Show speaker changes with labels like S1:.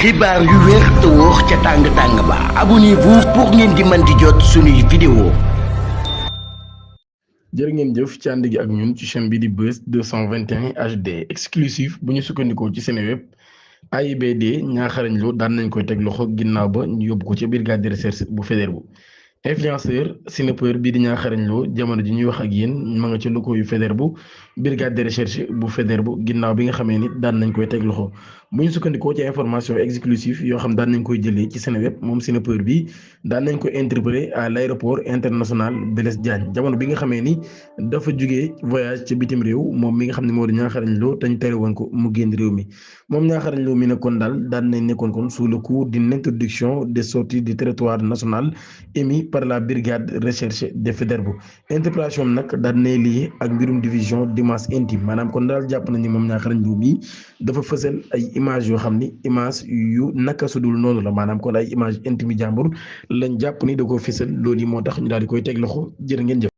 S1: xibaar yu wér te wóor ca tàng-tàng ba abonnez-vous pour ngeen di mën di jot suñuy vidéo.
S2: jërë ngeen jëf ci ànd gi ak ñun ci chaîne bi di Buzz 221 HD exclusif bu ñu sukkandikoo ci Seneweb AIBD Niakharañ Lo daan nañ koy teg loxo ginnaaw ba ñu yóbbu ko ca brigade de recherche bu Faidherbe. Influenceur sinapeur bii di Niakharañ Lo jamono ji ñuy wax ak yéen ma nga ca locaux yu Faidherbe brigade de recherche bu Faidherbe ginnaaw bi nga xamee ni daan nañ koy teg loxo bu ñu sukkandikoo ci information exclusive yoo xam daan nañ koy jëlee ci Seneweb moom sinapeur bi daan nañ ko interpellé à l'aéroport international Blaise Diagne jamono bi nga xamee ni dafa jugee voyage ca bitim réew moom mi nga xam ne moo di Niakharañ Lo te ñu tere woon ko mu génn réew mi moom Niakharañ Lo mi ne kon daal daan nañ nekkoon kon sous le coup d'une interdiction des sorties du territoire national émis par la brigade de recherche de Faidherbe. Interpellation bi nag daan nay lié ak mbirum division d'images intimes maanaam kon daal jàpp nañ ni moom Niakharañ Lo mi dafa fësal ay images yoo xam ni image yu naka sudul noonu la maanaam kon ay image intime jàmbur lañ jàpp ni da koo fësal loolu yi moo tax ñu daal di koy teg loxo jërë ngeen jëf.